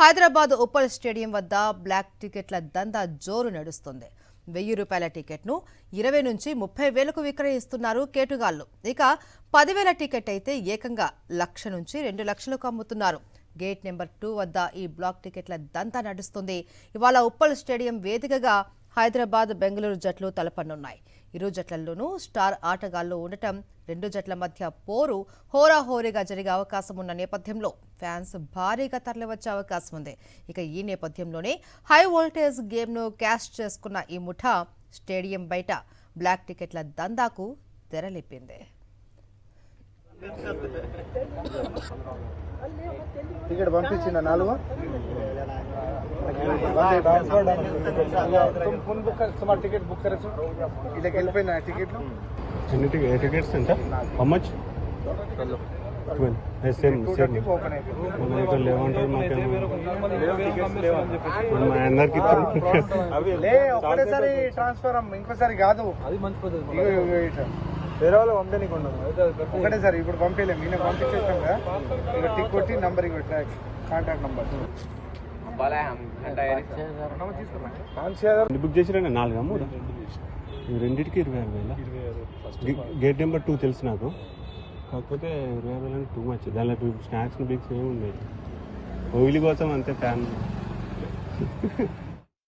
Hyderabad Uppal stadium వద్ద black టికెట్ల దందా జోరు నడుస్తుంది. ₹1000 టికెట్ను 20 నుంచి 30 వేలకు విక్రయిస్తున్నారు కేటుగాళ్లు. ఇక 10,000 టికెట్ అయితే ఏకంగా 1,00,000 నుంచి 2 లక్షలకు అమ్ముతున్నారు. గేట్ నెంబర్ 2 వద్ద ఈ బ్లాక్ టికెట్ల దంతా నడుస్తుంది. ఇవాళ ఉప్పల్ స్టేడియం వేదికగా హైదరాబాద్ బెంగళూరు జట్లు తలపనున్నాయి. ఇరు జట్లలోనూ స్టార్ ఆటగాళ్లు ఉండటం రెండు జట్ల మధ్య పోరు హోరాహోరీగా జరిగే అవకాశం ఉన్న నేపథ్యంలో ఫ్యాన్స్ భారీగా తరలివచ్చే అవకాశం ఉంది. ఇక ఈ నేపథ్యంలోనే హై వోల్టేజ్ గేమ్ను క్యాష్ చేసుకున్న ఈ ముఠా స్టేడియం బయట బ్లాక్ టికెట్ల దందాకు తెరలేపింది. टिकट पंपिंచిన 4 तुम फोन बुक कर तुम्हारा टिकट बुक करे इधर వెళ్ళిపోయినా టికెట్లు ఎన్ని టికెట్స్ ఎంత హౌ మచ్ 12 సేమ్ ఓపెన్ అయిపోయింది మనకి లేవంటారు మా అందరికి అవి లే ఒకటేసారి ట్రాన్స్ఫర్ ఇంకోసారి కాదు అది మంచి పద్ధతి వేరే వాళ్ళు పంపేనికి ఉండదు ఒకటేసారి ఇప్పుడు పంపేలేము నేను పంపించేస్తాం కదా ఇక టిక్ కొట్టి నంబర్ ఇక కాంటాక్ట్ నంబర్ బుక్ చేసిరండి 4 3 రెండింటికి 26,000 గేట్ నెంబర్ 2 తెలుసు నాకు, కాకపోతే 26,000 అంటే టూ మచ్. దానిలో స్నాక్స్ బిగ్స్ ఏమి ఉన్నాయి, ఓయిలి కోసం అంతే ఫ్యాన్.